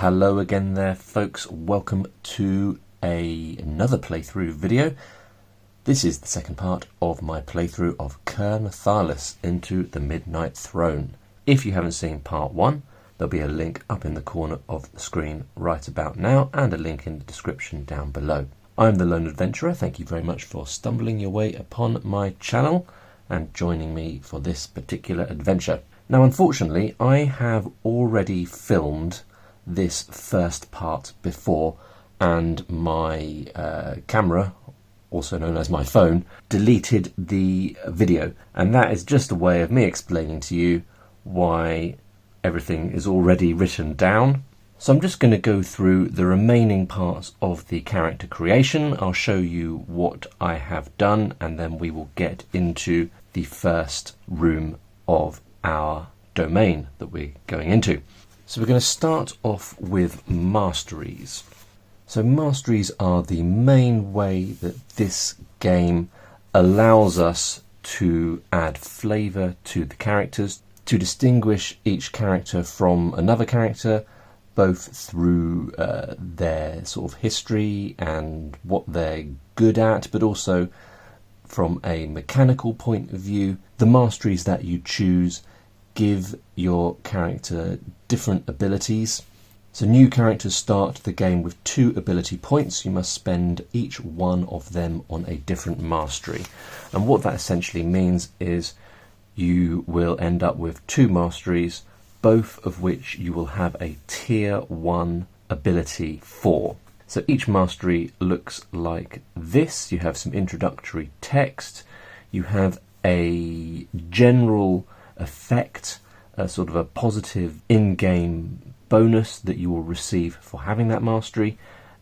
Hello again there folks, welcome to another playthrough video. This is the second part of my playthrough of Ker Nethalas into the Midnight Throne. If you haven't seen part 1, there'll be a link up in the corner of the screen right about now and a link in the description down below. I'm the Lone Adventurer, thank you very much for stumbling your way upon my channel and joining me for this particular adventure. Now unfortunately I have already filmed this first part before and my camera, also known as my phone, deleted the video, and that is just a way of me explaining to you why everything is already written down. So I'm just going to go through the remaining parts of the character creation. I'll show you what I have done and then we will get into the first room of our domain that we're going into. So we're going to start off with masteries. So masteries are the main way that this game allows us to add flavour to the characters, to distinguish each character from another character, both through their sort of history and what they're good at, but also from a mechanical point of view. The masteries that you choose give your character different abilities. So new characters start the game with 2 ability points. You must spend each one of them on a different mastery. And what that essentially means is you will end up with 2 masteries, both of which you will have a tier 1 ability for. So each mastery looks like this. You have some introductory text, you have a general effect, a sort of a positive in-game bonus that you will receive for having that mastery,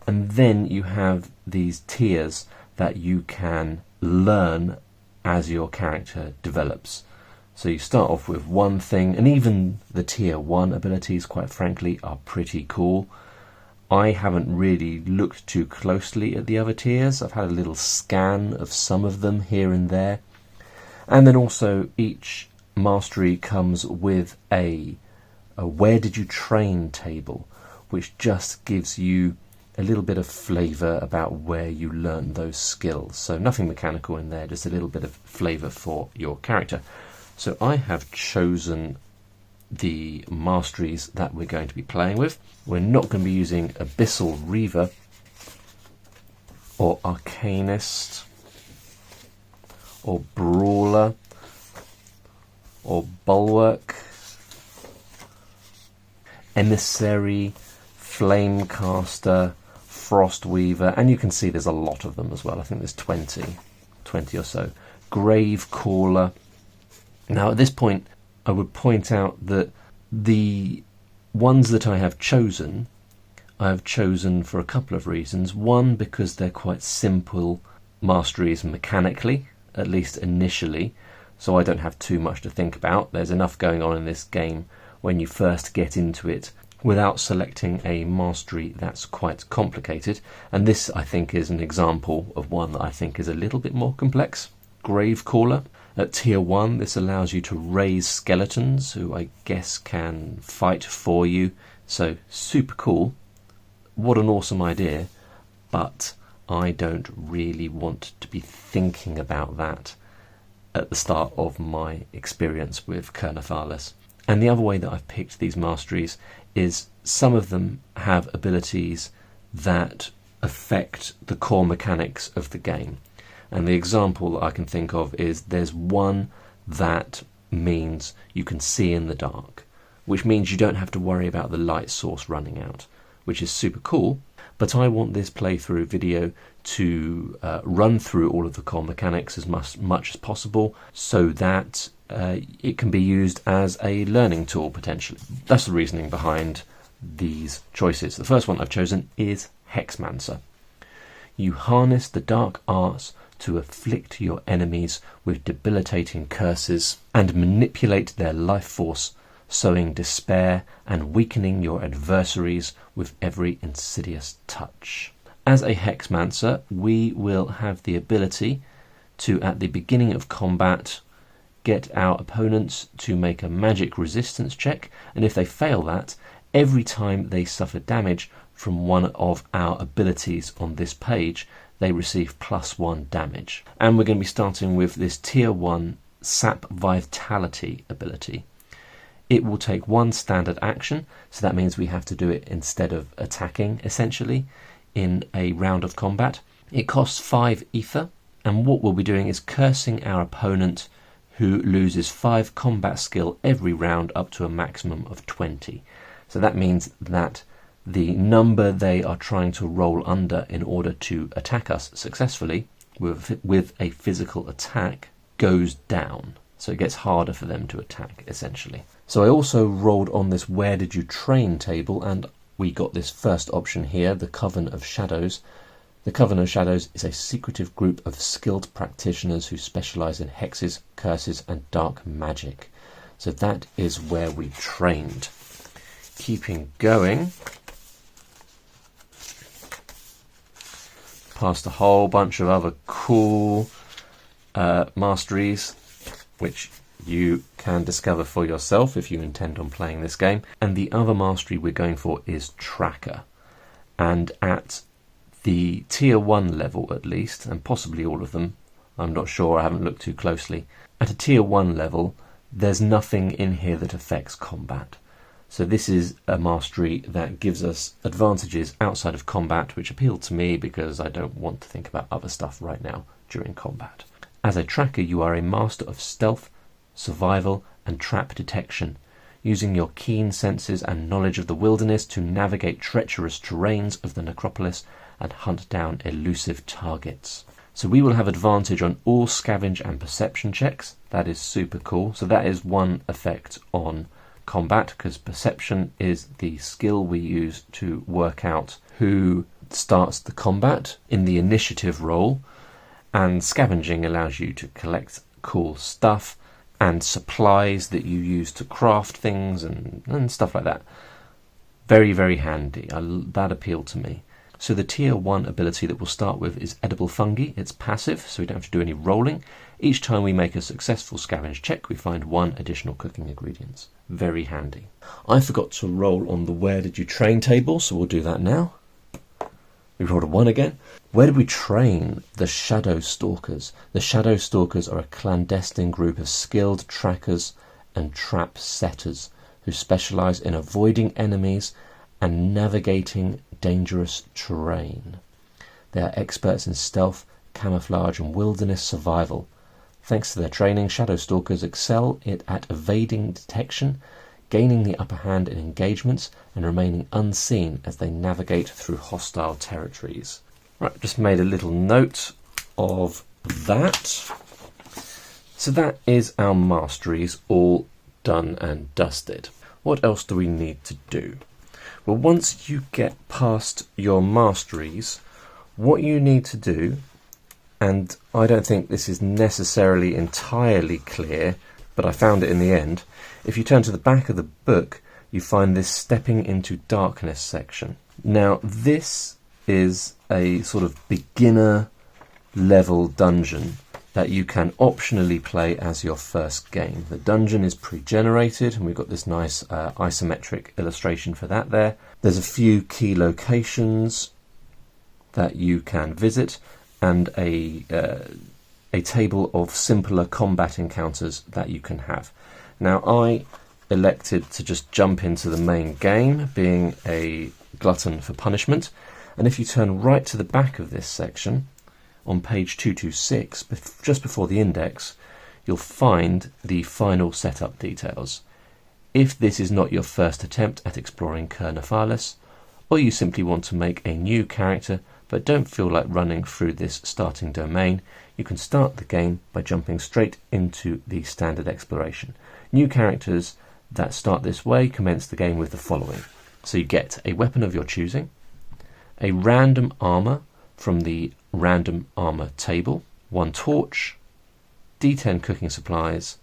and then you have these tiers that you can learn as your character develops. So you start off with one thing, and even the tier 1 abilities, quite frankly, are pretty cool. I haven't really looked too closely at the other tiers. I've had a little scan of some of them here and there. And then also each mastery comes with a where did you train table, which just gives you a little bit of flavour about where you learn those skills. So nothing mechanical in there, just a little bit of flavour for your character. So I have chosen the masteries that we're going to be playing with. We're not going to be using Abyssal Reaver or Arcanist or Brawler or Bulwark, Emissary, Flamecaster, Frostweaver, and you can see there's a lot of them as well. I think there's 20 or so. Gravecaller. Now at this point I would point out that the ones that I have chosen for a couple of reasons. One, because they're quite simple masteries mechanically, at least initially, so I don't have too much to think about. There's enough going on in this game when you first get into it without selecting a mastery that's quite complicated, and this I think is an example of one that I think is a little bit more complex. Gravecaller. At tier 1 this allows you to raise skeletons who I guess can fight for you, so super cool. What an awesome idea, but I don't really want to be thinking about that at the start of my experience with Ker Nethalas. And the other way that I've picked these masteries is some of them have abilities that affect the core mechanics of the game. And the example I can think of is there's one that means you can see in the dark, which means you don't have to worry about the light source running out, which is super cool. But I want this playthrough video to run through all of the core mechanics as much as possible so that it can be used as a learning tool potentially. That's the reasoning behind these choices. The first one I've chosen is Hexmancer. You harness the dark arts to afflict your enemies with debilitating curses and manipulate their life force, sowing despair and weakening your adversaries with every insidious touch. As a Hexmancer, we will have the ability to, at the beginning of combat, get our opponents to make a magic resistance check, and if they fail that, every time they suffer damage from one of our abilities on this page, they receive +1 damage. And we're going to be starting with this tier 1 Sap Vitality ability. It will take 1 standard action, so that means we have to do it instead of attacking, essentially, in a round of combat. It costs 5 ether, and what we'll be doing is cursing our opponent, who loses 5 combat skill every round up to a maximum of 20. So that means that the number they are trying to roll under in order to attack us successfully with a physical attack goes down. So it gets harder for them to attack, essentially. So I also rolled on this where did you train table, and we got this first option here, the Coven of Shadows. The Coven of Shadows is a secretive group of skilled practitioners who specialise in hexes, curses and dark magic. So that is where we trained. Keeping going, past a whole bunch of other cool masteries, which you can discover for yourself if you intend on playing this game. And the other mastery we're going for is Tracker. And at the tier 1 level at least, and possibly all of them, I'm not sure, I haven't looked too closely. At a tier 1 level, there's nothing in here that affects combat. So this is a mastery that gives us advantages outside of combat, which appealed to me because I don't want to think about other stuff right now during combat. As a tracker, you are a master of stealth, survival and trap detection, using your keen senses and knowledge of the wilderness to navigate treacherous terrains of the necropolis and hunt down elusive targets. So we will have advantage on all scavenge and perception checks. That is super cool. So that is one effect on combat, because perception is the skill we use to work out who starts the combat in the initiative role, and scavenging allows you to collect cool stuff and supplies that you use to craft things and stuff like that. Very, very handy. That appealed to me. So the tier 1 ability that we'll start with is Edible Fungi. It's passive, so we don't have to do any rolling. Each time we make a successful scavenge check, we find 1 additional cooking ingredients. Very handy. I forgot to roll on the where did you train table, so we'll do that now. We rolled a 1 again. Where did we train? The Shadow Stalkers. The Shadow Stalkers are a clandestine group of skilled trackers and trap setters who specialise in avoiding enemies and navigating dangerous terrain. They are experts in stealth, camouflage and wilderness survival. Thanks to their training, Shadow Stalkers excel at evading detection, gaining the upper hand in engagements and remaining unseen as they navigate through hostile territories. Right, just made a little note of that. So that is our masteries all done and dusted. What else do we need to do? Well, once you get past your masteries, what you need to do, and I don't think this is necessarily entirely clear, but I found it in the end. If you turn to the back of the book, you find this Stepping into Darkness section. Now, this is a sort of beginner level dungeon that you can optionally play as your first game. The dungeon is pre-generated, and we've got this nice isometric illustration for that there. There's a few key locations that you can visit, and a table of simpler combat encounters that you can have. Now, I elected to just jump into the main game, being a glutton for punishment, and if you turn right to the back of this section, on page 226, just before the index, you'll find the final setup details. If this is not your first attempt at exploring Ker Nethalas, or you simply want to make a new character but don't feel like running through this starting domain, you can start the game by jumping straight into the standard exploration. New characters that start this way commence the game with the following. So you get a weapon of your choosing, a random armour from the random armour table, 1 torch, D10 cooking supplies,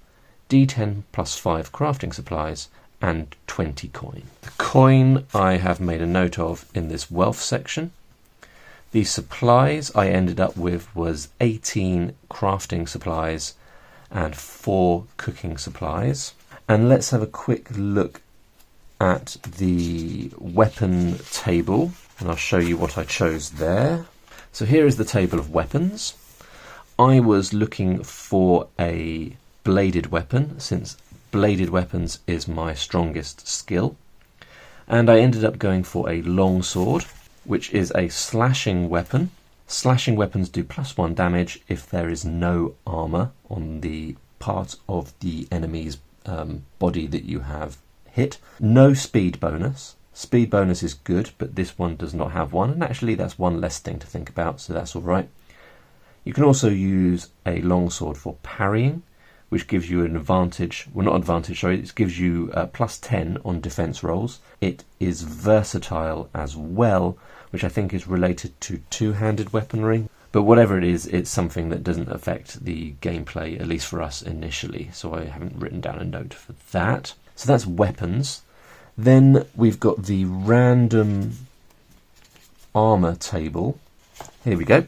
D10 plus 5 crafting supplies, and 20 coin. The coin I have made a note of in this wealth section. The supplies I ended up with was 18 crafting supplies and 4 cooking supplies. And let's have a quick look at the weapon table, and I'll show you what I chose there. So here is the table of weapons. I was looking for a bladed weapon, since bladed weapons is my strongest skill. And I ended up going for a longsword, which is a slashing weapon. Slashing weapons do +1 damage if there is no armour on the part of the enemy's body that you have hit. No speed bonus. Speed bonus is good, but this one does not have one, and actually that's one less thing to think about, so that's alright. You can also use a longsword for parrying, which gives you an advantage, well not advantage, sorry, it gives you +10 on defense rolls. It is versatile as well, which I think is related to two-handed weaponry. But whatever it is, it's something that doesn't affect the gameplay, at least for us initially, so I haven't written down a note for that. So that's weapons. Then we've got the random armour table. Here we go.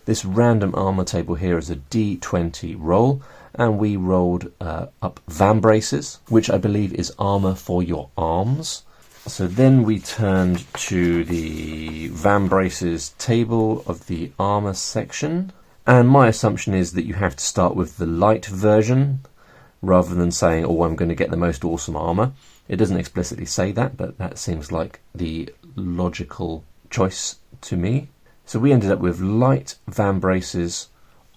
This random armour table here is a D20 roll, and we rolled up vambraces, which I believe is armour for your arms. So then we turned to the vambraces table of the armour section, and my assumption is that you have to start with the light version, rather than saying, oh, I'm going to get the most awesome armour. It doesn't explicitly say that, but that seems like the logical choice to me. So we ended up with light vambraces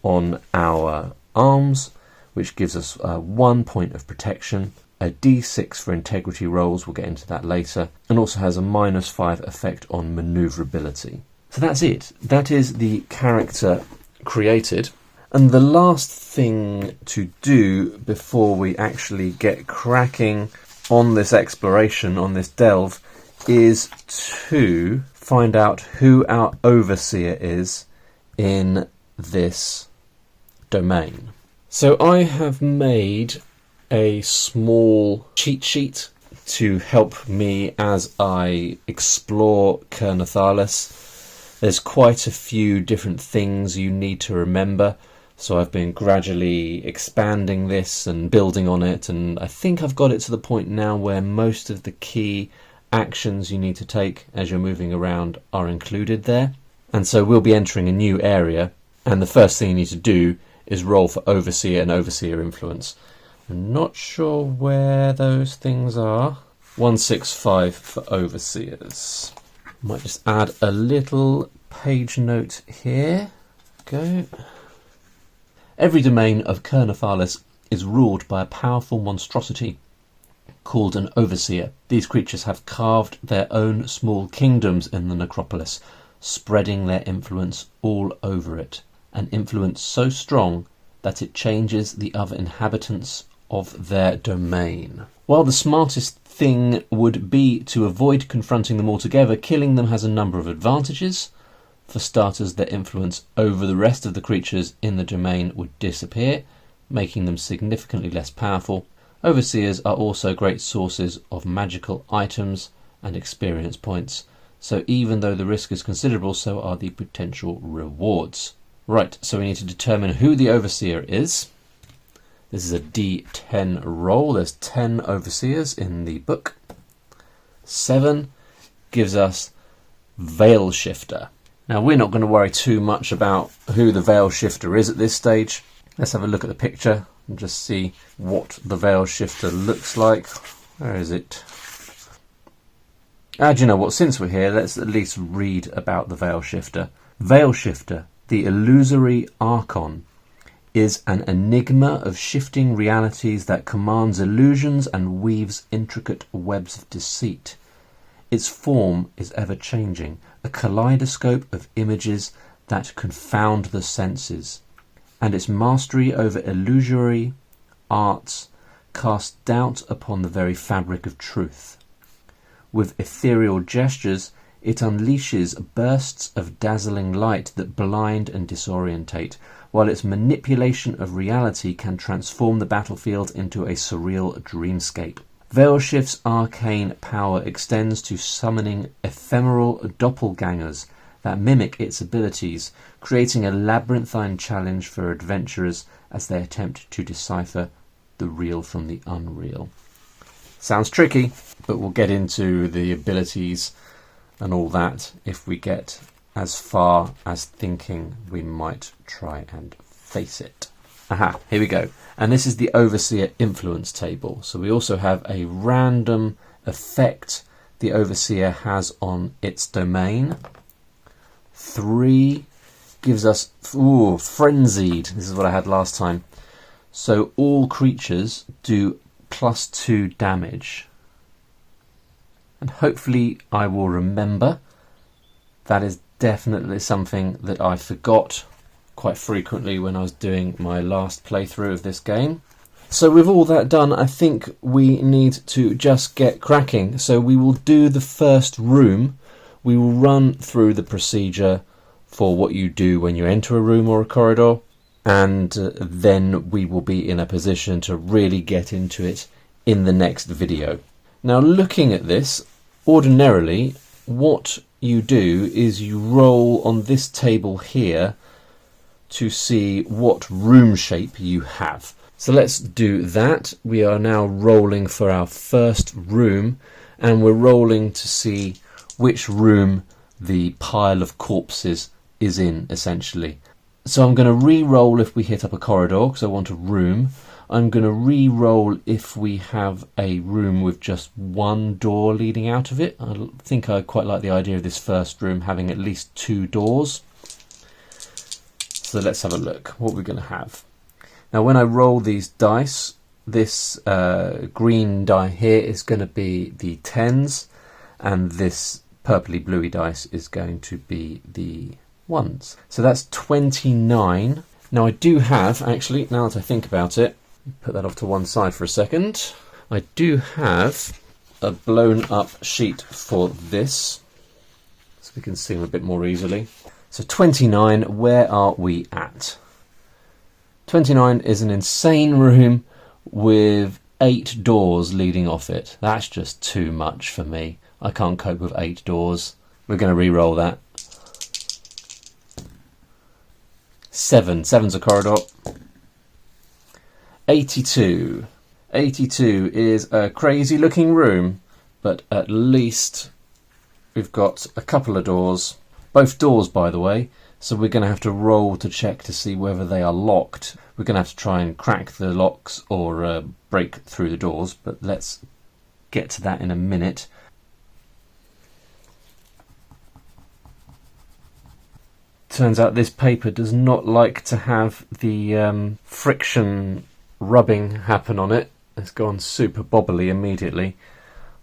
on our arms, which gives us 1 point of protection, a D6 for integrity rolls, we'll get into that later, and also has a -5 effect on manoeuvrability. So that's it. That is the character created. And the last thing to do before we actually get cracking on this exploration, on this delve, is to find out who our overseer is in this domain. So I have made a small cheat sheet to help me as I explore Ker Nethalas. There's quite a few different things you need to remember, so I've been gradually expanding this and building on it, and I think I've got it to the point now where most of the key actions you need to take as you're moving around are included there. And so we'll be entering a new area, and the first thing you need to do is roll for Overseer and Overseer Influence. I'm not sure where those things are. 165 for Overseers. Might just add a little page note here. Go. Every domain of Ker Nethalas is ruled by a powerful monstrosity called an Overseer. These creatures have carved their own small kingdoms in the necropolis, spreading their influence all over it. An influence so strong that it changes the other inhabitants of their domain. While the smartest thing would be to avoid confronting them altogether, killing them has a number of advantages. For starters, their influence over the rest of the creatures in the domain would disappear, making them significantly less powerful. Overseers are also great sources of magical items and experience points, so even though the risk is considerable, so are the potential rewards. Right, so we need to determine who the Overseer is. This is a D10 roll. There's 10 Overseers in the book. 7 gives us Veil Shifter. Now, we're not going to worry too much about who the Veil Shifter is at this stage. Let's have a look at the picture and just see what the Veil Shifter looks like. Where is it? Do you know what? Since we're here, let's at least read about the Veil Shifter. Veil Shifter, the illusory Archon, is an enigma of shifting realities that commands illusions and weaves intricate webs of deceit. Its form is ever-changing, a kaleidoscope of images that confound the senses, and its mastery over illusory arts casts doubt upon the very fabric of truth. With ethereal gestures, it unleashes bursts of dazzling light that blind and disorientate, while its manipulation of reality can transform the battlefield into a surreal dreamscape. Veilshift's arcane power extends to summoning ephemeral doppelgangers that mimic its abilities, creating a labyrinthine challenge for adventurers as they attempt to decipher the real from the unreal. Sounds tricky, but we'll get into the abilities and all that if we get as far as thinking we might try and face it. Aha, here we go. And this is the Overseer influence table. So we also have a random effect the Overseer has on its domain. 3 gives us, frenzied. This is what I had last time. So all creatures do +2 damage. And hopefully I will remember. That is definitely something that I forgot quite frequently when I was doing my last playthrough of this game. So with all that done, I think we need to just get cracking. So we will do the first room. We will run through the procedure for what you do when you enter a room or a corridor, and then we will be in a position to really get into it in the next video. Now, looking at this, ordinarily what you do is you roll on this table here to see what room shape you have. So let's do that. We are now rolling for our first room, and we're rolling to see which room the pile of corpses is in, essentially. So I'm going to re-roll if we hit up a corridor, because I want a room. I'm going to re-roll if we have a room with just one door leading out of it. I think I quite like the idea of this first room having at least 2 doors. So let's have a look. What we're going to have. Now when I roll these dice, this green die here is going to be the 10s, and this purpley bluey dice is going to be the 1s. So that's 29. Now I do have, actually, now that I think about it, put that off to one side for a second, I do have a blown up sheet for this, so we can see them a bit more easily. So 29, where are we at? 29 is an insane room with 8 doors leading off it. That's just too much for me. I can't cope with 8 doors. We're going to re-roll that. 7. 7's a corridor. 82. 82 is a crazy looking room, but at least we've got a couple of doors. Both doors, by the way, so we're going to have to roll to check to see whether they are locked. We're going to have to try and crack the locks or break through the doors, but let's get to that in a minute. Turns out this paper does not like to have the friction rubbing happen on it. It's gone super bobbly immediately.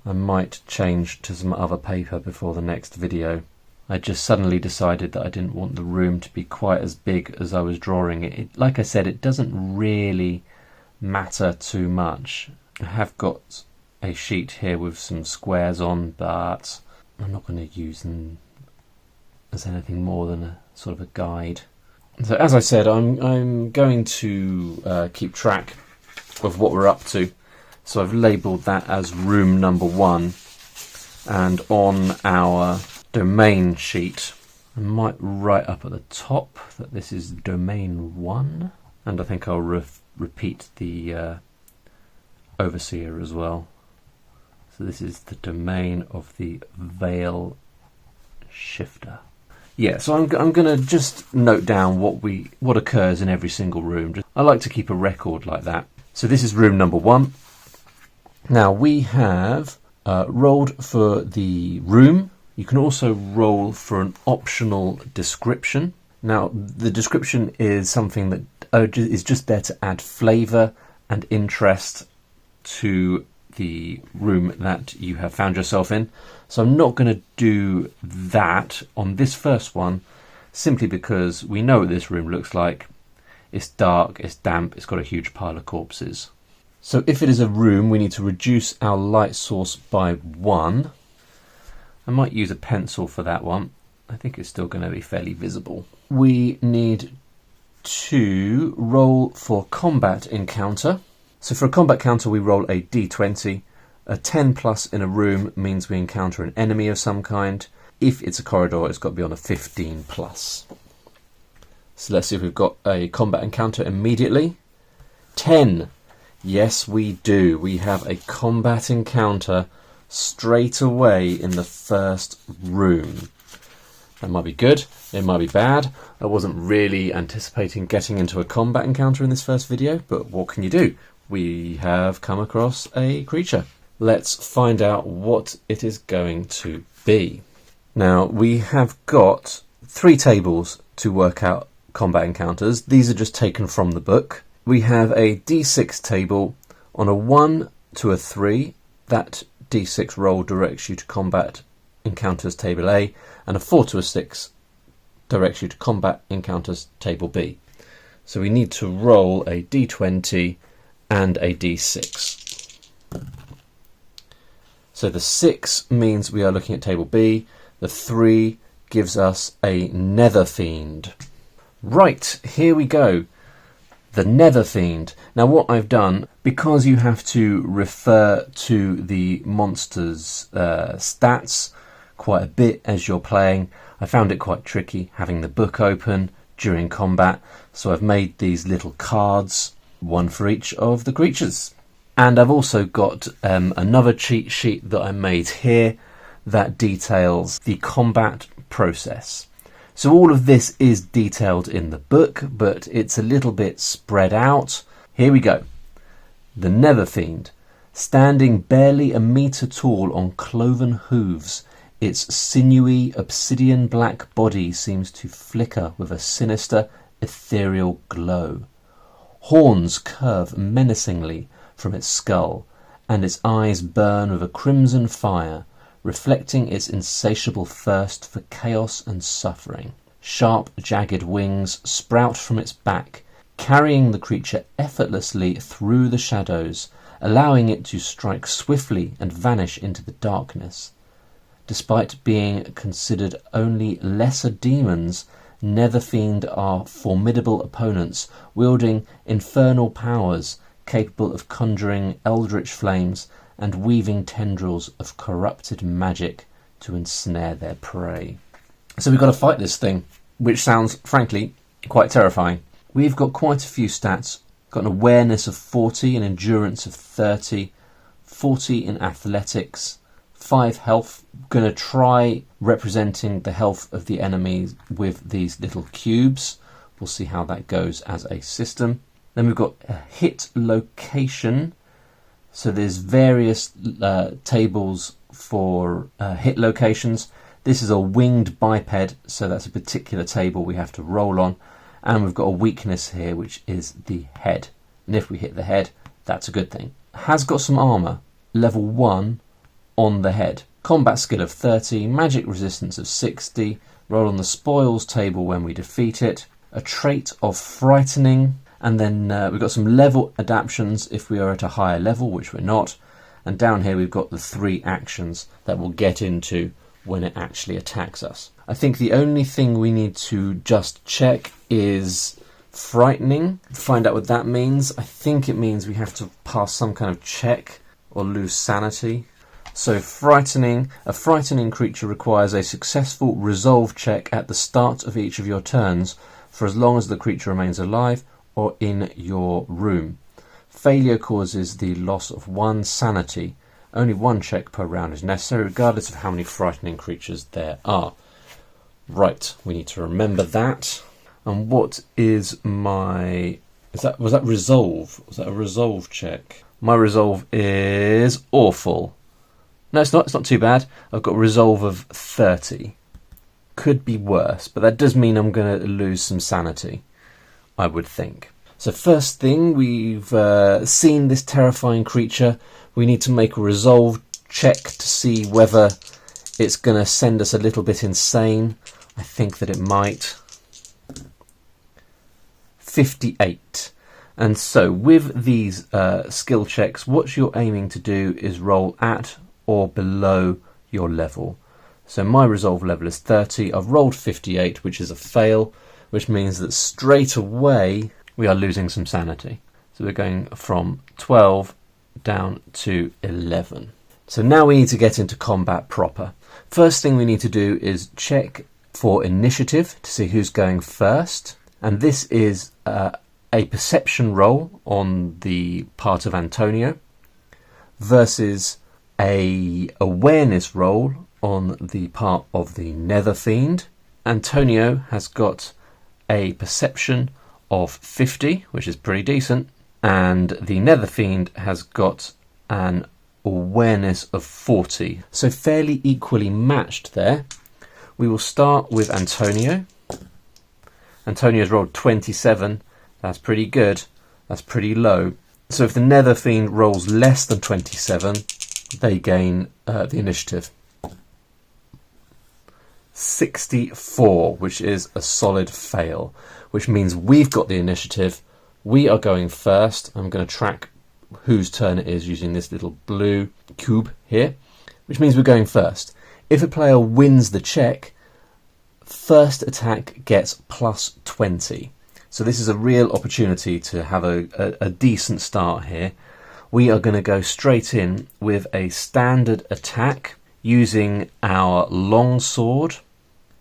I might change to some other paper before the next video. I just suddenly decided that I didn't want the room to be quite as big as I was drawing it. Like I said, it doesn't really matter too much. I have got a sheet here with some squares on, but I'm not going to use them as anything more than a sort of a guide. So as I said, I'm going to keep track of what we're up to. So I've labelled that as room number 1, and on our domain sheet I might write up at the top that this is domain 1, and I think I'll repeat the Overseer as well. So this is the domain of the Veil Shifter. Yeah, so I'm going to just note down what occurs in every single room. I like to keep a record like that. So this is room number 1. Now we have rolled for the room. You can also roll for an optional description. Now the description is something that is just there to add flavour and interest to the room that you have found yourself in. So I'm not going to do that on this first one, simply because we know what this room looks like. It's dark, it's damp, it's got a huge pile of corpses. So if it is a room, we need to reduce our light source by 1. I might use a pencil for that one. I think it's still going to be fairly visible. We need to roll for combat encounter. So for a combat counter, we roll a d20. A 10 plus in a room means we encounter an enemy of some kind. If it's a corridor, it's got to be on a 15 plus. So let's see if we've got a combat encounter immediately. 10. Yes, we do. We have a combat encounter straight away in the first room. That might be good, it might be bad. I wasn't really anticipating getting into a combat encounter in this first video, but what can you do? We have come across a creature. Let's find out what it is going to be. Now, we have got 3 tables to work out combat encounters. These are just taken from the book. We have a d6 table. On a 1 to a 3, that d6 roll directs you to combat encounters table A, and a 4 to a 6 directs you to combat encounters table B. So we need to roll a d20 and a d6. So the 6 means we are looking at table B, the 3 gives us a nether fiend. Right, here we go. The nether fiend. Now what I've done, because you have to refer to the monster's stats quite a bit as you're playing, I found it quite tricky having the book open during combat, so I've made these little cards, one for each of the creatures. And I've also got another cheat sheet that I made here that details the combat process. So all of this is detailed in the book, but it's a little bit spread out. Here we go. The nether fiend, standing barely a metre tall on cloven hooves, its sinewy obsidian black body seems to flicker with a sinister ethereal glow. Horns curve menacingly from its skull, and its eyes burn with a crimson fire, reflecting its insatiable thirst for chaos and suffering. Sharp, jagged wings sprout from its back, carrying the creature effortlessly through the shadows, allowing it to strike swiftly and vanish into the darkness. Despite being considered only lesser demons, nether fiend are formidable opponents, wielding infernal powers capable of conjuring eldritch flames and weaving tendrils of corrupted magic to ensnare their prey. So we've got to fight this thing, which sounds, frankly, quite terrifying. We've got quite a few stats. Got an awareness of 40, an endurance of 30, 40 in athletics, 5 health. Going to try representing the health of the enemy with these little cubes. We'll see how that goes as a system. Then we've got a hit location. So there's various tables for hit locations. This is a winged biped, so that's a particular table we have to roll on. And we've got a weakness here, which is the head. And if we hit the head, that's a good thing. Has got some armour, level 1 on the head. Combat skill of 30, magic resistance of 60, roll on the spoils table when we defeat it. A trait of frightening. And then we've got some level adaptions if we are at a higher level, which we're not. And down here we've got the 3 actions that we'll get into when it actually attacks us. I think the only thing we need to just check is frightening. Find out what that means. I think it means we have to pass some kind of check or lose sanity. So frightening, a frightening creature requires a successful resolve check at the start of each of your turns for as long as the creature remains alive or in your room. Failure causes the loss of 1 sanity. Only 1 check per round is necessary, regardless of how many frightening creatures there are. Right, we need to remember that. And what is my... Was that resolve? Was that a resolve check? My resolve is awful. No, it's not. It's not too bad. I've got a resolve of 30. Could be worse, but that does mean I'm going to lose some sanity, I would think. So first thing, we've seen this terrifying creature. We need to make a resolve check to see whether it's going to send us a little bit insane. I think that it might. 58. And so with these skill checks, what you're aiming to do is roll at or below your level. So my resolve level is 30. I've rolled 58, which is a fail, which means that straight away we are losing some sanity. So we're going from 12 down to 11. So now we need to get into combat proper. First thing we need to do is check for initiative to see who's going first. And this is a perception roll on the part of Antonio versus a awareness roll on the part of the nether fiend. Antonio has got a perception of 50, which is pretty decent, and the nether fiend has got an awareness of 40. So fairly equally matched there. We will start with Antonio. Antonio's rolled 27. That's pretty good. That's pretty low. So if the nether fiend rolls less than 27, they gain the initiative. 64, which is a solid fail, which means we've got the initiative. We are going first. I'm going to track whose turn it is using this little blue cube here, which means we're going first. If a player wins the check, first attack gets plus 20. So this is a real opportunity to have a decent start here. We are going to go straight in with a standard attack using our long sword.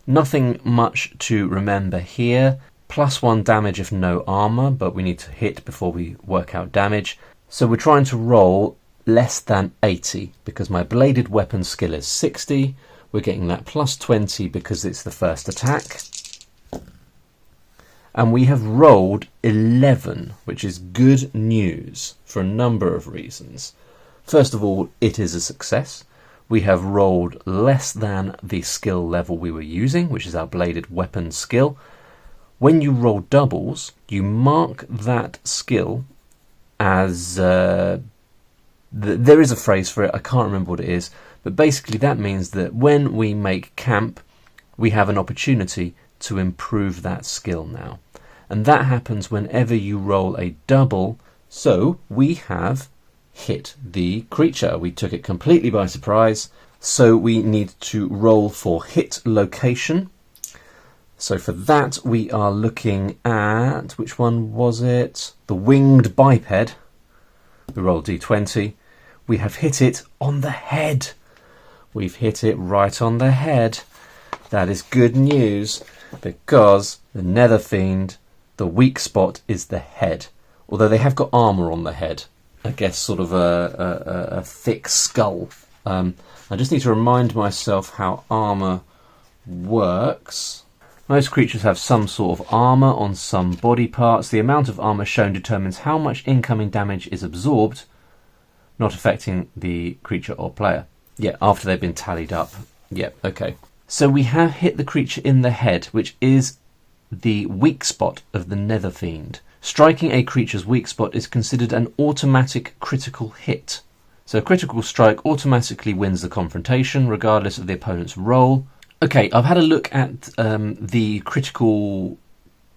Nothing much to remember here. +1 damage if no armor, but we need to hit before we work out damage. So we're trying to roll less than 80 because my bladed weapon skill is 60. We're getting that plus 20 because it's the first attack. And we have rolled 11, which is good news for a number of reasons. First of all, it is a success. We have rolled less than the skill level we were using, which is our bladed weapon skill. When you roll doubles, you mark that skill as... there is a phrase for it, I can't remember what it is, but basically that means that when we make camp, we have an opportunity to improve that skill now. And that happens whenever you roll a double. So we have hit the creature. We took it completely by surprise. So we need to roll for hit location. So for that we are looking at, which one was it? The winged biped. We roll d20. We have hit it on the head. We've hit it right on the head. That is good news because the nether fiend, the weak spot is the head. Although they have got armour on the head. I guess sort of a thick skull. I just need to remind myself how armour works. Most creatures have some sort of armour on some body parts. The amount of armour shown determines how much incoming damage is absorbed, not affecting the creature or player. Yeah, after they've been tallied up. Yeah, okay. So we have hit the creature in the head, which is the weak spot of the nether fiend. Striking a creature's weak spot is considered an automatic critical hit. So a critical strike automatically wins the confrontation, regardless of the opponent's roll. Okay, I've had a look at the critical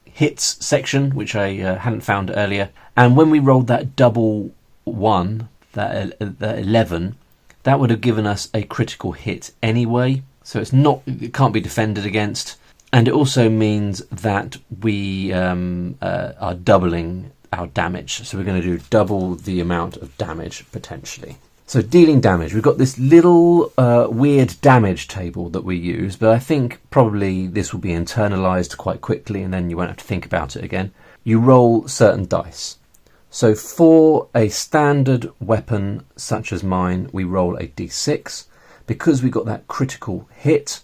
hits section, which I hadn't found earlier. And when we rolled that double 1, that 11, that would have given us a critical hit anyway. So it can't be defended against. And it also means that we are doubling our damage. So we're going to do double the amount of damage, potentially. So dealing damage. We've got this little weird damage table that we use, but I think probably this will be internalised quite quickly and then you won't have to think about it again. You roll certain dice. So for a standard weapon such as mine, we roll a d6. Because we got that critical hit,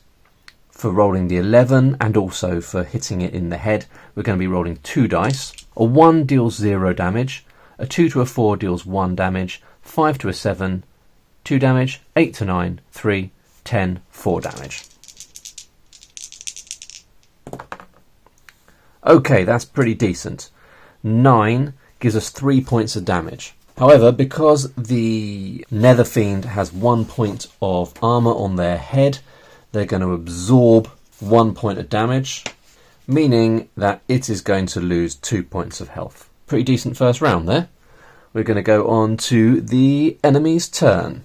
for rolling the 11 and also for hitting it in the head, we're going to be rolling 2 dice. A 1 deals 0 damage, a 2 to a 4 deals 1 damage, 5 to a 7, 2 damage, 8 to 9, 3, 10, 4 damage. Okay, that's pretty decent. 9 gives us 3 points of damage. However, because the nether fiend has 1 point of armour on their head, they're going to absorb 1 point of damage, meaning that it is going to lose 2 points of health. Pretty decent first round there. We're going to go on to the enemy's turn.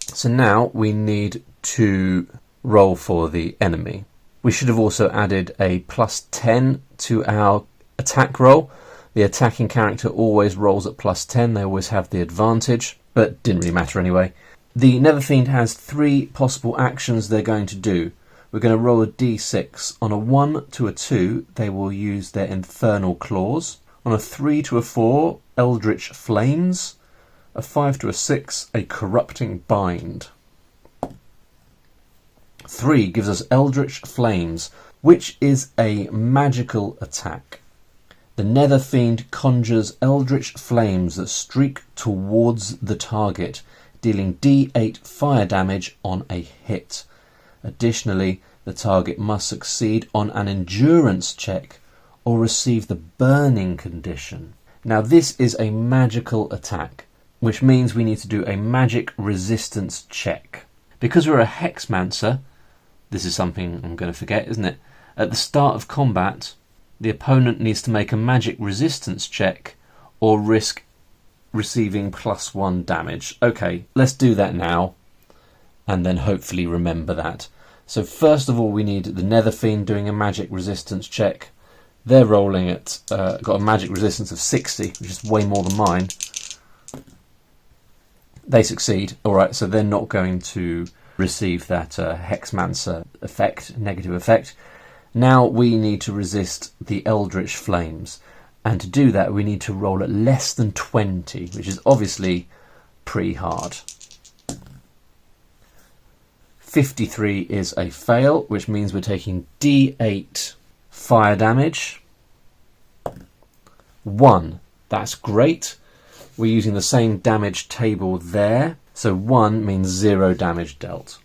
So now we need to roll for the enemy. We should have also added a +10 to our attack roll. The attacking character always rolls at +10. They always have the advantage, but didn't really matter anyway. The nether fiend has 3 possible actions they're going to do. We're going to roll a d6. On a 1 to a 2, they will use their infernal claws. On a 3 to a 4, Eldritch Flames. A 5 to a 6, a Corrupting Bind. 3 gives us Eldritch Flames, which is a magical attack. The Nether Fiend conjures Eldritch Flames that streak towards the target, dealing D8 fire damage on a hit. Additionally, the target must succeed on an endurance check or receive the burning condition. Now this is a magical attack, which means we need to do a magic resistance check. Because we're a Hexmancer, this is something I'm going to forget, isn't it? At the start of combat, the opponent needs to make a magic resistance check or risk receiving +1 damage. Okay, let's do that now and then hopefully remember that. So first of all, we need the Nether Fiend doing a magic resistance check. They're rolling at, got a magic resistance of 60, which is way more than mine. They succeed. Alright, so they're not going to receive that Hexmancer effect, negative effect. Now we need to resist the Eldritch Flames. And to do that, we need to roll at less than 20, which is obviously pretty hard. 53 is a fail, which means we're taking D8 fire damage. 1, that's great. We're using the same damage table there. So 1 means 0 damage dealt.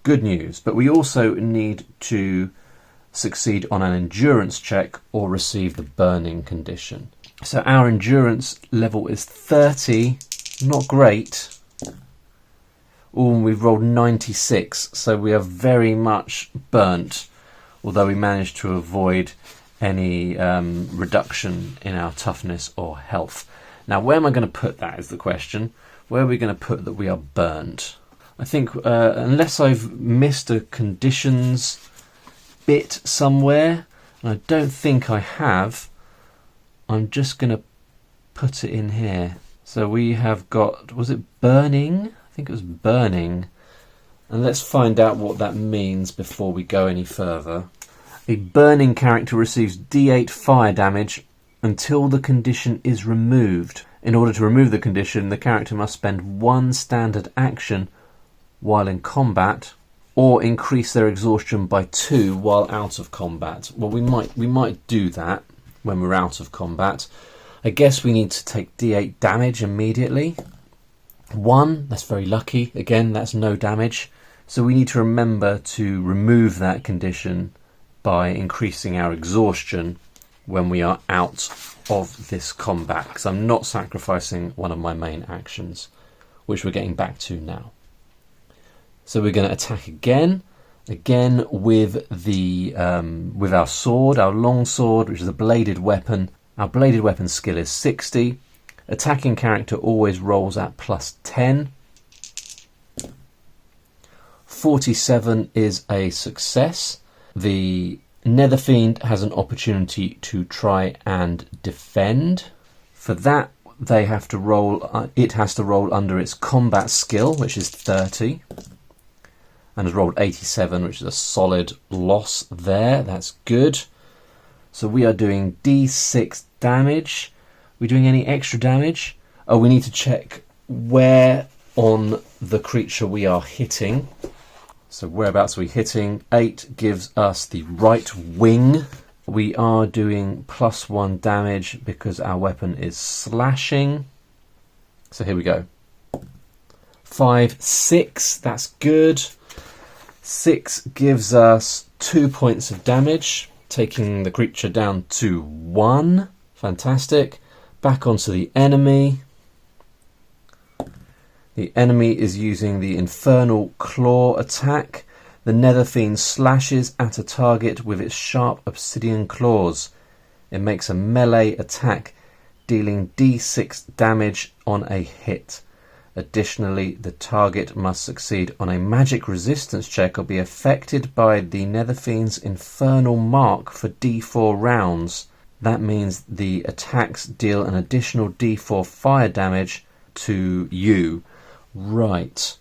Good news, but we also need to succeed on an endurance check or receive the burning condition. So our endurance level is 30, not great. Oh, and we've rolled 96, so we are very much burnt, although we managed to avoid any reduction in our toughness or health. Now, where am I going to put that is the question. Where are we going to put that we are burnt? I think, unless I've missed a conditions bit somewhere, and I don't think I have, I'm just going to put it in here. So we have got, was it burning? I think it was burning. And let's find out what that means before we go any further. A burning character receives D8 fire damage until the condition is removed. In order to remove the condition, the character must spend 1 standard action while in combat, or increase their exhaustion by 2 while out of combat. Well, we might do that when we're out of combat. I guess we need to take D8 damage immediately. 1, that's very lucky. Again, that's no damage. So we need to remember to remove that condition by increasing our exhaustion when we are out of this combat, because I'm not sacrificing one of my main actions, which we're getting back to now. So we're going to attack again with the with our sword, our long sword, which is a bladed weapon. Our bladed weapon skill is 60. Attacking character always rolls at +10. 47 is a success. The Nether Fiend has an opportunity to try and defend. For that, they have to roll. It has to roll under its combat skill, which is 30, and has rolled 87, which is a solid loss there. That's good. So we are doing D6 damage. Are we doing any extra damage? Oh, we need to check where on the creature we are hitting. So whereabouts are we hitting? 8 gives us the right wing. We are doing +1 damage because our weapon is slashing. So here we go. 5, 6, that's good. 6 gives us 2 points of damage, taking the creature down to 1. Fantastic. Back onto the enemy. The enemy is using the Infernal Claw attack. The Nether Fiend slashes at a target with its sharp obsidian claws. It makes a melee attack, dealing D6 damage on a hit. Additionally, the target must succeed on a magic resistance check or be affected by the Nether Fiend's Infernal Mark for D4 rounds. That means the attacks deal an additional D4 fire damage to you. Right.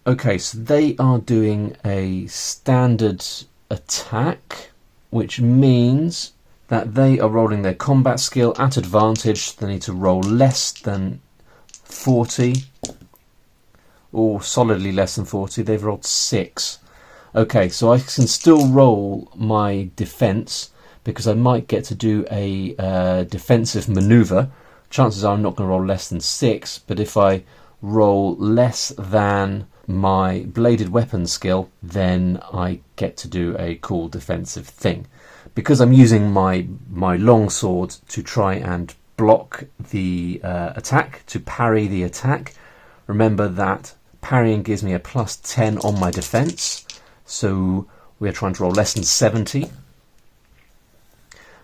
Okay, so they are doing a standard attack, which means that they are rolling their combat skill at advantage. They need to roll less than 40, or solidly less than 40. They've rolled 6. Okay, so I can still roll my defense because I might get to do a defensive maneuver. Chances are I'm not going to roll less than 6, but if I roll less than my bladed weapon skill, then I get to do a cool defensive thing. Because I'm using my long sword to try and block the attack, to parry the attack. Remember that parrying gives me a plus 10 on my defense, so we're trying to roll less than 70.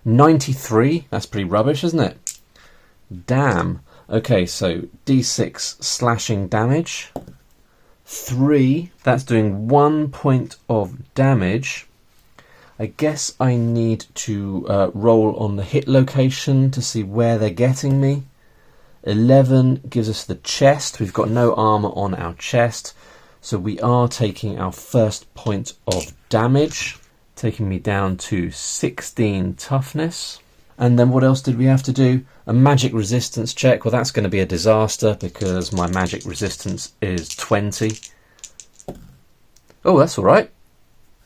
93, that's pretty rubbish, isn't it? Damn. Okay, so d6 slashing damage. 3, that's doing 1 point of damage. I guess I need to roll on the hit location to see where they're getting me. 11 gives us the chest. We've got no armor on our chest, so we are taking our first point of damage, taking me down to 16 toughness. And then what else did we have to do? A magic resistance check. Well, that's going to be a disaster because my magic resistance is 20. Oh, that's all right,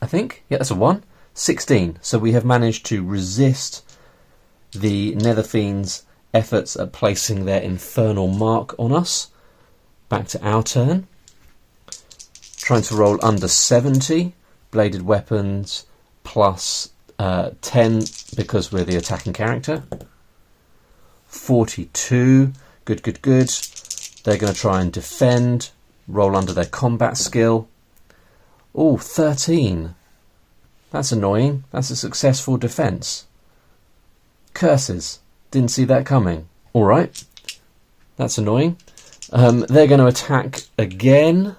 I think. Yeah, that's a 1. 16. So we have managed to resist the Nether Fiend's efforts at placing their infernal mark on us. Back to our turn. Trying to roll under 70. Bladed weapons plus 10 because we're the attacking character. 42. Good, good, good. They're going to try and defend. Roll under their combat skill. Oh, 13. That's annoying. That's a successful defense. Curses. Didn't see that coming. Alright. That's annoying. They're going to attack again.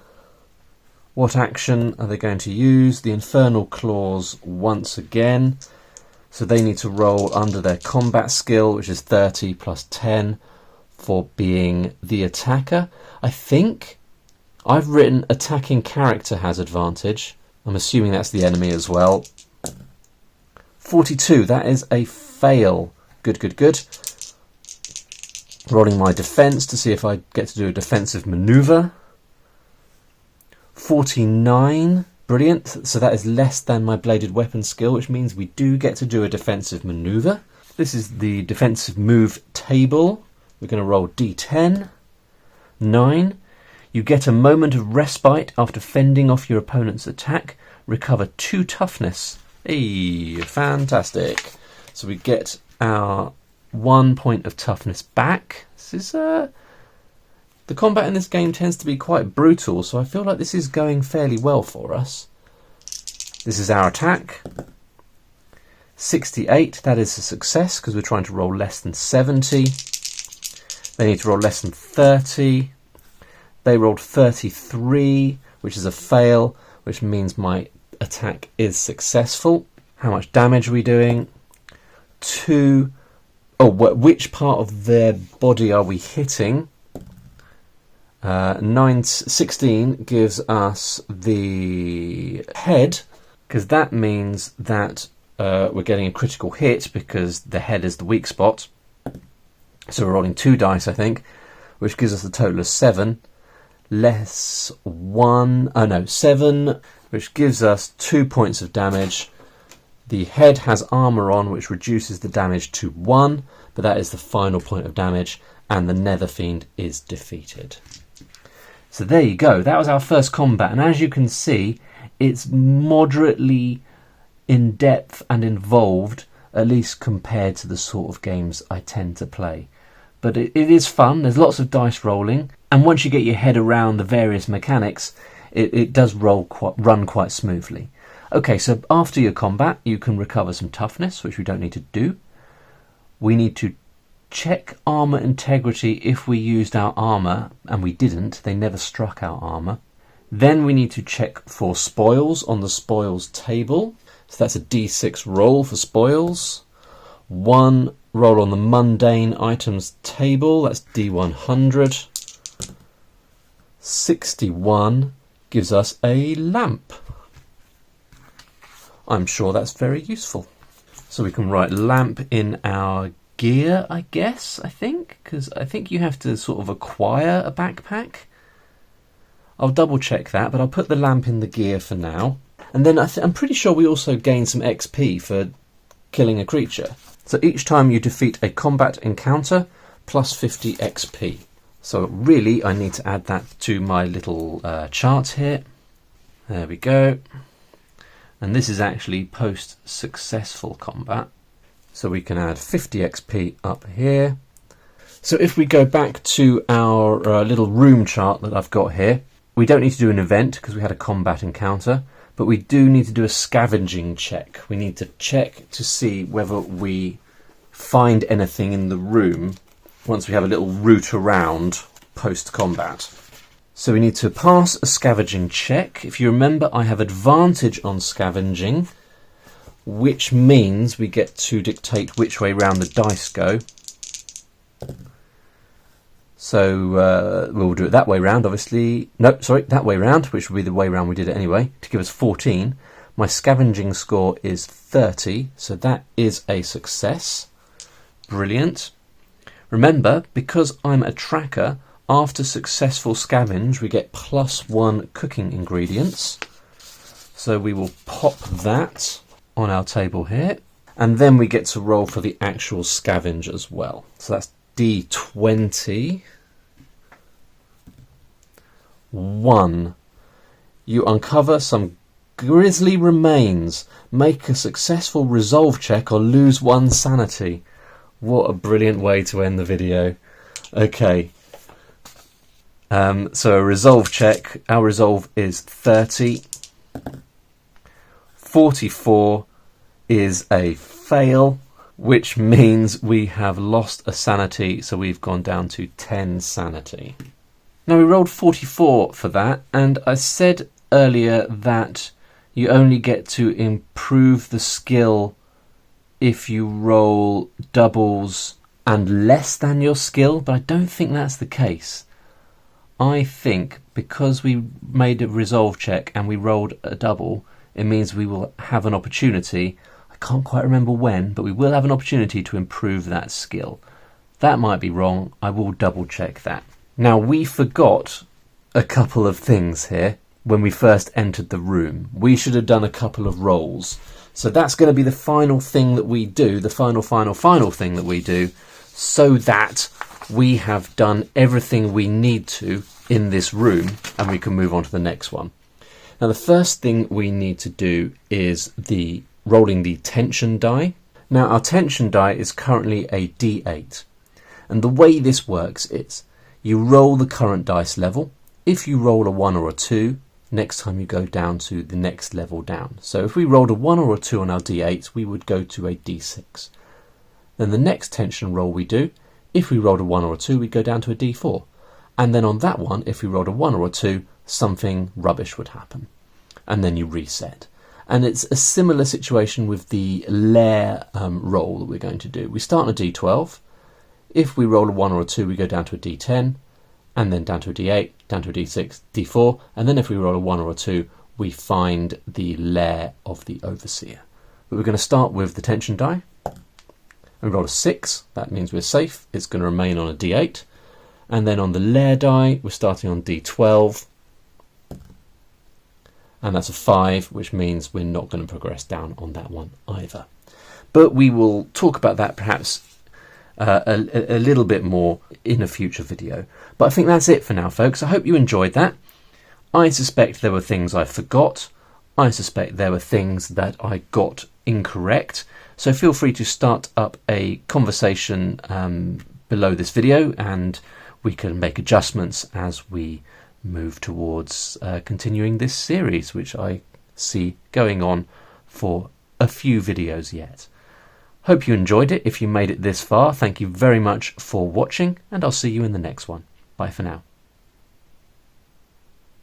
What action are they going to use? The Infernal Claws once again. So they need to roll under their combat skill, which is 30 plus 10 for being the attacker. I think I've written attacking character has advantage. I'm assuming that's the enemy as well. 42, that is a fail. Good, good, good. Rolling my defense to see if I get to do a defensive maneuver. 49, brilliant. So that is less than my bladed weapon skill, which means we do get to do a defensive maneuver. This is the defensive move table. We're going to roll d10. 9. You get a moment of respite after fending off your opponent's attack. Recover 2 toughness. Hey, fantastic. So we get our 1 point of toughness back. This is the combat in this game tends to be quite brutal, so I feel like this is going fairly well for us. This is our attack. 68, that is a success because we're trying to roll less than 70. They need to roll less than 30. They rolled 33, which is a fail, which means my attack is successful. How much damage are we doing? 2. Oh, which part of their body are we hitting? 16 gives us the head, because that means that we're getting a critical hit because the head is the weak spot. So we're rolling 2 dice, I think, which gives us a total of 7. Less 1, 7, which gives us 2 points of damage. The head has armour on, which reduces the damage to 1, but that is the final point of damage, and the Nether Fiend is defeated. So there you go, that was our first combat, and as you can see, it's moderately in-depth and involved, at least compared to the sort of games I tend to play. But it is fun, there's lots of dice rolling, and once you get your head around the various mechanics, it does run quite smoothly. Okay, so after your combat, you can recover some toughness, which we don't need to do. We need to check armour integrity if we used our armour, and we didn't, they never struck our armour. Then we need to check for spoils on the spoils table. So that's a d6 roll for spoils. 1 roll on the mundane items table, that's d100. 61 gives us a lamp. I'm sure that's very useful. So we can write lamp in our gear, I think, because I think you have to sort of acquire a backpack. I'll double check that, but I'll put the lamp in the gear for now. And then I'm pretty sure we also gain some XP for killing a creature. So each time you defeat a combat encounter, plus 50 XP. So really, I need to add that to my little chart here. There we go. And this is actually post-successful combat. So we can add 50 XP up here. So if we go back to our little room chart that I've got here, we don't need to do an event because we had a combat encounter, but we do need to do a scavenging check. We need to check to see whether we find anything in the room once we have a little route around post-combat. So we need to pass a scavenging check. If you remember, I have advantage on scavenging, which means we get to dictate which way round the dice go. So we'll do it that way round, obviously. No, sorry, that way round, which will be the way round we did it anyway, to give us 14. My scavenging score is 30, so that is a success. Brilliant. Remember, because I'm a tracker, after successful scavenge, we get +1 cooking ingredients. So we will pop that on our table here. And then we get to roll for the actual scavenge as well. So that's D20. 1. You uncover some grisly remains. Make a successful resolve check or lose 1 sanity. What a brilliant way to end the video. Okay. So a resolve check. Our resolve is 30. 44 is a fail, which means we have lost a sanity, so we've gone down to 10 sanity. Now we rolled 44 for that, and I said earlier that you only get to improve the skill if you roll doubles and less than your skill, but I don't think that's the case. I think because we made a resolve check and we rolled a double, it means we will have an opportunity. I can't quite remember when, but we will have an opportunity to improve that skill. That might be wrong. I will double check that. Now, we forgot a couple of things here when we first entered the room. We should have done a couple of rolls. So that's going to be the final thing that we do, the final thing that we do, so that we have done everything we need to in this room and we can move on to the next one. Now, the first thing we need to do is rolling the tension die. Now, our tension die is currently a D8. And the way this works is you roll the current dice level. If you roll a 1 or a 2, next time you go down to the next level down. So if we rolled a 1 or a 2 on our D8, we would go to a D6. Then the next tension roll we do, if we rolled a 1 or a 2, we'd go down to a D4. And then on that one, if we rolled a 1 or a 2, something rubbish would happen. And then you reset. And it's a similar situation with the lair roll that we're going to do. We start on a D12. If we roll a 1 or a 2, we go down to a D10, and then down to a D8, down to a D6, D4, and then if we roll a 1 or a 2, we find the lair of the overseer. But we're going to start with the tension die. And we roll a 6, that means we're safe. It's going to remain on a D8. And then on the lair die, we're starting on D12. And that's a 5, which means we're not going to progress down on that one either. But we will talk about that perhaps a little bit more in a future video. But I think that's it for now, folks. I hope you enjoyed that. I suspect there were things I forgot. I suspect there were things that I got incorrect. So feel free to start up a conversation below this video, and we can make adjustments as we move towards continuing this series, which I see going on for a few videos yet. Hope you enjoyed it. If you made it this far, thank you very much for watching, and I'll see you in the next one. Bye for now.